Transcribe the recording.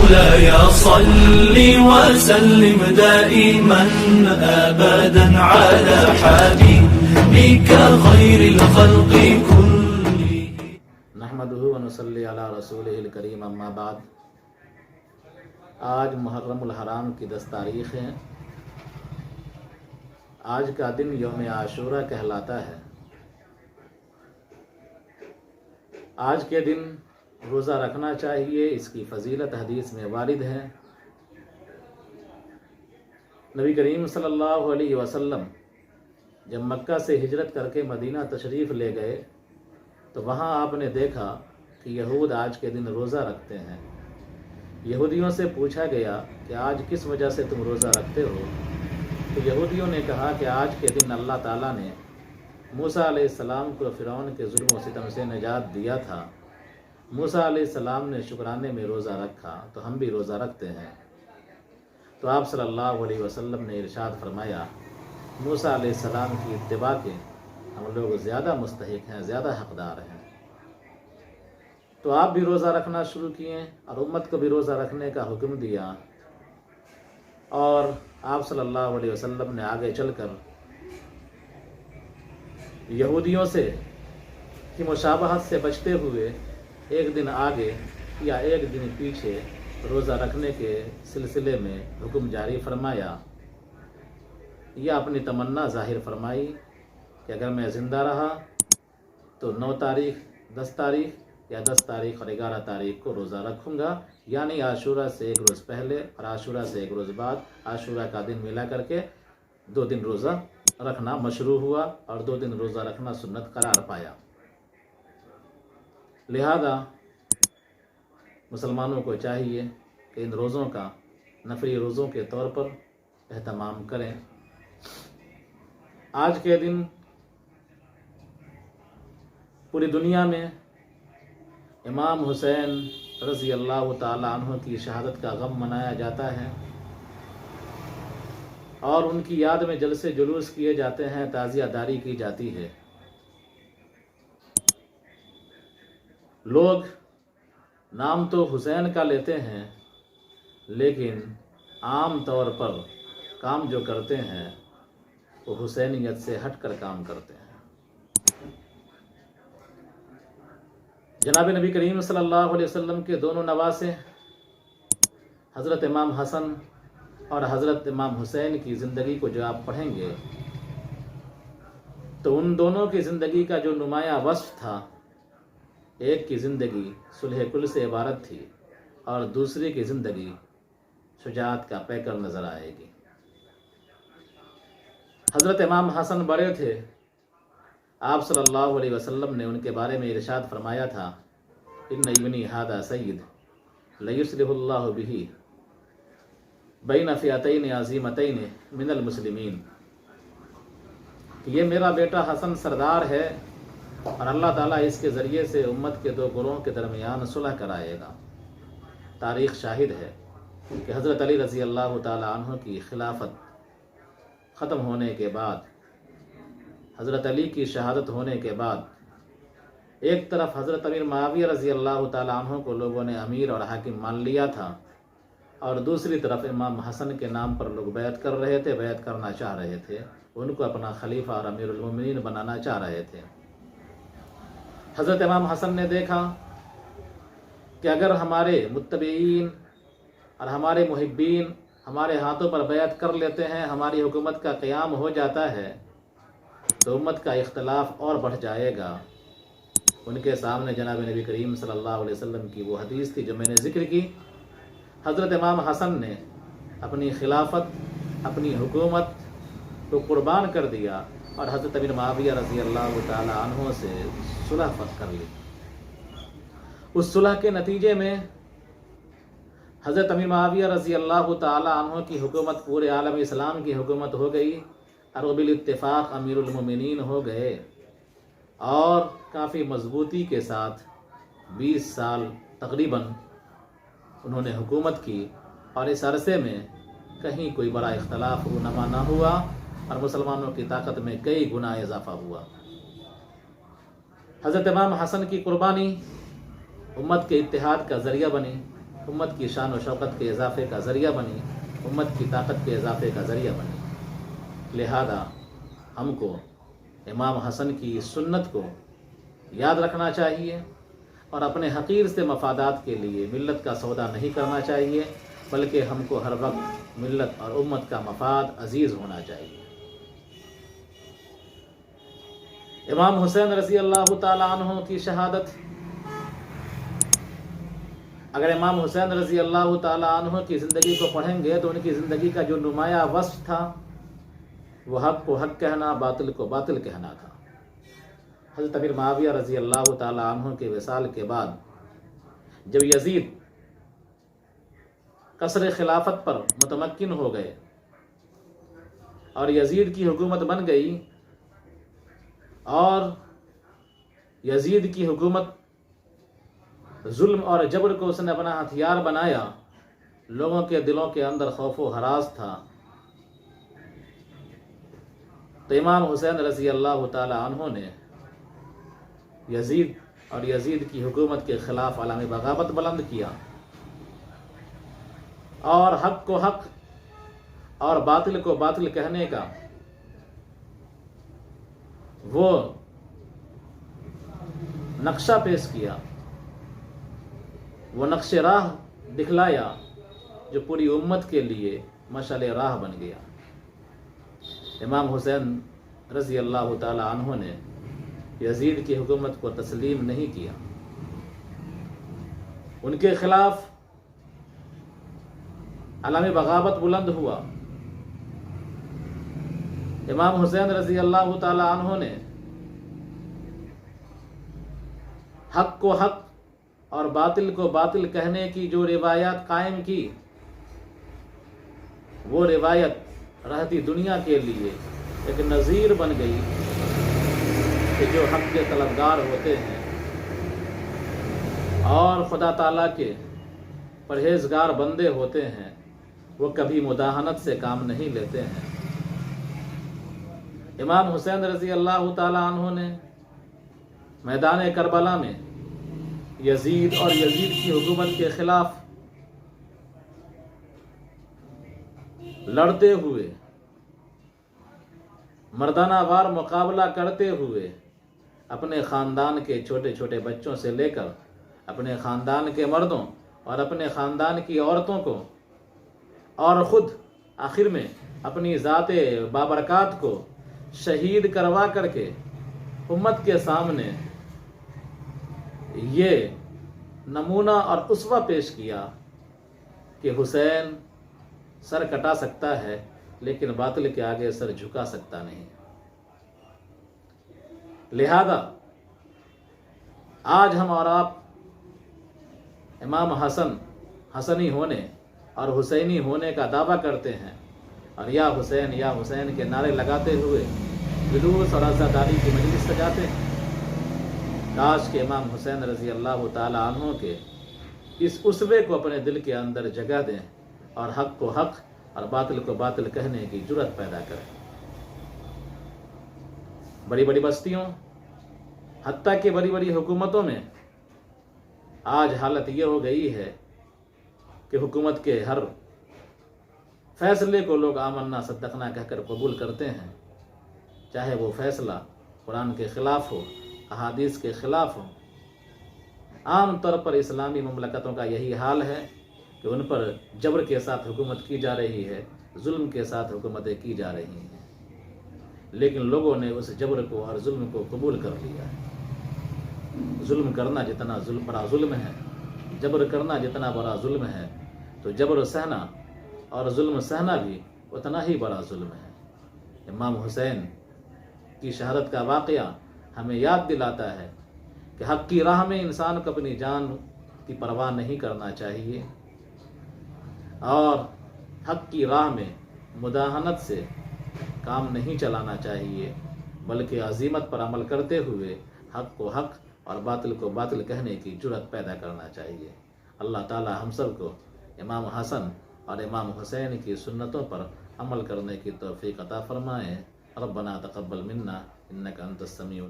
مولاي صل وسلم دائما أبدا على حبيبك خير الخلق كلهم. نحمده ونصلي على رسوله الکریم، اما بعد. آج محرم الحرام کی 10 تاریخ ہے. آج کا دن یوم عاشورہ کہلاتا ہے. آج کے دن روزہ رکھنا چاہیے، اس کی فضیلت حدیث میں وارد ہے. نبی کریم صلی اللہ علیہ وسلم جب مکہ سے ہجرت کر کے مدینہ تشریف لے گئے تو وہاں آپ نے دیکھا کہ یہود آج کے دن روزہ رکھتے ہیں. یہودیوں سے پوچھا گیا کہ آج کس وجہ سے تم روزہ رکھتے ہو؟ تو یہودیوں نے کہا کہ آج کے دن اللہ تعالیٰ نے موسیٰ علیہ السلام کو فرعون کے ظلم و ستم سے نجات دیا تھا. موسیٰ علیہ السلام نے شکرانے میں روزہ رکھا تو ہم بھی روزہ رکھتے ہیں. تو آپ صلی اللہ علیہ وسلم نے ارشاد فرمایا، موسیٰ علیہ السلام کی اتباع کے ہم لوگ زیادہ مستحق ہیں، زیادہ حقدار ہیں. تو آپ بھی روزہ رکھنا شروع کیے اور امت کو بھی روزہ رکھنے کا حکم دیا. اور آپ صلی اللہ علیہ وسلم نے آگے چل کر یہودیوں سے کی مشابہت سے بچتے ہوئے ایک دن آگے یا ایک دن پیچھے روزہ رکھنے کے سلسلے میں حکم جاری فرمایا. یا اپنی تمنا ظاہر فرمائی کہ اگر میں زندہ رہا تو 9 تاریخ، 10 تاریخ یا 10 تاریخ اور 11 تاریخ کو روزہ رکھوں گا، یعنی عاشورہ سے ایک روز پہلے اور عاشورہ سے ایک روز بعد، عاشورہ کا دن ملا کر کے 2 دن روزہ رکھنا مشروع ہوا اور 2 دن روزہ رکھنا سنت قرار پایا. لہذا مسلمانوں کو چاہیے کہ ان روزوں کا نفلی روزوں کے طور پر اہتمام کریں. آج کے دن پوری دنیا میں امام حسین رضی اللہ تعالی عنہ کی شہادت کا غم منایا جاتا ہے اور ان کی یاد میں جلسے جلوس کیے جاتے ہیں، تعزیہ داری کی جاتی ہے. لوگ نام تو حسین کا لیتے ہیں لیکن عام طور پر کام جو کرتے ہیں وہ حسینیت سے ہٹ کر کام کرتے ہیں. جناب نبی کریم صلی اللہ علیہ وسلم کے دونوں نواسے حضرت امام حسن اور حضرت امام حسین کی زندگی کو جو آپ پڑھیں گے تو ان دونوں کی زندگی کا جو نمایاں وصف تھا، ایک کی زندگی صلح کل سے عبارت تھی اور دوسری کی زندگی شجاعت کا پیکر نظر آئے گی. حضرت امام حسن بڑے تھے. آپ صلی اللہ علیہ وسلم نے ان کے بارے میں ارشاد فرمایا تھا، ان ابنی ھذا سید لیصلح اللہ بہ بین فئتین عظیمتین من المسلمین. یہ میرا بیٹا حسن سردار ہے اور اللہ تعالیٰ اس کے ذریعے سے امت کے 2 گروہوں کے درمیان صلح کرائے گا. تاریخ شاہد ہے کہ حضرت علی رضی اللہ تعالی عنہ کی خلافت ختم ہونے کے بعد، حضرت علی کی شہادت ہونے کے بعد، ایک طرف حضرت امیر معاویہ رضی اللہ تعالی عنہ کو لوگوں نے امیر اور حاکم مان لیا تھا اور دوسری طرف امام حسن کے نام پر لوگ بیعت کر رہے تھے، بیعت کرنا چاہ رہے تھے، ان کو اپنا خلیفہ اور امیر المومنین بنانا چاہ رہے تھے. حضرت امام حسن نے دیکھا کہ اگر ہمارے متبعین اور ہمارے محبین ہمارے ہاتھوں پر بیعت کر لیتے ہیں، ہماری حکومت کا قیام ہو جاتا ہے تو امت کا اختلاف اور بڑھ جائے گا. ان کے سامنے جناب نبی کریم صلی اللہ علیہ وسلم کی وہ حدیث تھی جو میں نے ذکر کی. حضرت امام حسن نے اپنی خلافت، اپنی حکومت کو قربان کر دیا اور حضرت امیر معاویہ رضی اللہ تعالی عنہ سے صلح کر لی. اس صلح کے نتیجے میں حضرت امیر معاویہ رضی اللہ تعالی عنہ کی حکومت پورے عالم اسلام کی حکومت ہو گئی اور وہ بالاتفاق امیر المومنین ہو گئے اور کافی مضبوطی کے ساتھ 20 سال تقریباً انہوں نے حکومت کی اور اس عرصے میں کہیں کوئی بڑا اختلاف رونما نہ ہوا اور مسلمانوں کی طاقت میں کئی گنا اضافہ ہوا. حضرت امام حسن کی قربانی امت کے اتحاد کا ذریعہ بنی. امت کی شان و شوکت کے اضافے کا ذریعہ بنی، امت کی طاقت کے اضافے کا ذریعہ بنی۔ لہذا ہم کو امام حسن کی اس سنت کو یاد رکھنا چاہیے اور اپنے حقیر سے مفادات کے لیے ملت کا سودا نہیں کرنا چاہیے، بلکہ ہم کو ہر وقت ملت اور امت کا مفاد عزیز ہونا چاہیے۔ امام حسین رضی اللہ تعالی عنہ کی شہادت، اگر امام حسین رضی اللہ تعالی عنہ کی زندگی کو پڑھیں گے تو ان کی زندگی کا جو نمایاں وصف تھا وہ حق کو حق کہنا، باطل کو باطل کہنا تھا۔ حضرت امیر معاویہ رضی اللہ تعالی عنہ کے وصال کے بعد جب یزید قصر خلافت پر متمکن ہو گئے اور یزید کی حکومت بن گئی، اور یزید کی حکومت ظلم اور جبر کو اس نے اپنا ہتھیار بنایا، لوگوں کے دلوں کے اندر خوف و ہراس تھا، تو امام حسین رضی اللہ تعالی عنہ نے یزید اور یزید کی حکومت کے خلاف علامِ بغاوت بلند کیا، اور حق کو حق اور باطل کو باطل کہنے کا وہ نقشہ پیش کیا، وہ نقش راہ دکھلایا جو پوری امت کے لیے مشعل راہ بن گیا۔ امام حسین رضی اللہ تعالی عنہ نے یزید کی حکومت کو تسلیم نہیں کیا، ان کے خلاف علامِ بغاوت بلند ہوا۔ امام حسین رضی اللہ تعالی عنہ نے حق کو حق اور باطل کو باطل کہنے کی جو روایات قائم کی، وہ روایت رہتی دنیا کے لیے ایک نظیر بن گئی کہ جو حق کے طلبگار ہوتے ہیں اور خدا تعالیٰ کے پرہیزگار بندے ہوتے ہیں، وہ کبھی مداہنت سے کام نہیں لیتے ہیں۔ امام حسین رضی اللہ تعالی عنہ نے میدان کربلا میں یزید اور یزید کی حکومت کے خلاف لڑتے ہوئے، مردانہ وار مقابلہ کرتے ہوئے اپنے خاندان کے چھوٹے چھوٹے بچوں سے لے کر اپنے خاندان کے مردوں اور اپنے خاندان کی عورتوں کو اور خود آخر میں اپنی ذات بابرکات کو شہید کروا کر کے امت کے سامنے یہ نمونہ اور اسوہ پیش کیا کہ حسین سر کٹا سکتا ہے لیکن باطل کے آگے سر جھکا سکتا نہیں۔ لہذا آج ہم اور آپ امام حسن حسنی ہونے اور حسینی ہونے کا دعویٰ کرتے ہیں اور یا حسین کے نعرے لگاتے ہوئے جلوس اور عزاداری کی مجلس سجاتے ہیں۔ کاش کہ امام حسین رضی اللہ تعالی عنہ کے اس اسوے کو اپنے دل کے اندر جگہ دیں اور حق کو حق اور باطل کو باطل کہنے کی جرأت پیدا کریں۔ بڑی بڑی بستیوں حتیٰ کہ بڑی بڑی حکومتوں میں آج حالت یہ ہو گئی ہے کہ حکومت کے ہر فیصلے کو لوگ آمنا صدقنا کہہ کر قبول کرتے ہیں، چاہے وہ فیصلہ قرآن کے خلاف ہو، احادیث کے خلاف ہو۔ عام طور پر اسلامی مملکتوں کا یہی حال ہے کہ ان پر جبر کے ساتھ حکومت کی جا رہی ہے، ظلم کے ساتھ حکومتیں کی جا رہی ہیں، لیکن لوگوں نے اس جبر کو اور ظلم کو قبول کر لیا ہے۔ ظلم کرنا جتنا بڑا ظلم ہے، جبر کرنا جتنا بڑا ظلم ہے، تو جبر سہنا اور ظلم سہنا بھی اتنا ہی بڑا ظلم ہے۔ امام حسین کی شہادت کا واقعہ ہمیں یاد دلاتا ہے کہ حق کی راہ میں انسان کو اپنی جان کی پرواہ نہیں کرنا چاہیے اور حق کی راہ میں مداہنت سے کام نہیں چلانا چاہیے، بلکہ عزیمت پر عمل کرتے ہوئے حق کو حق اور باطل کو باطل کہنے کی جرأت پیدا کرنا چاہیے۔ اللہ تعالی ہم سب کو امام حسن اور امام حسین کی سنتوں پر عمل کرنے کی توفیق عطا فرمائے۔ ربنا تقبل منا انک انت السمیع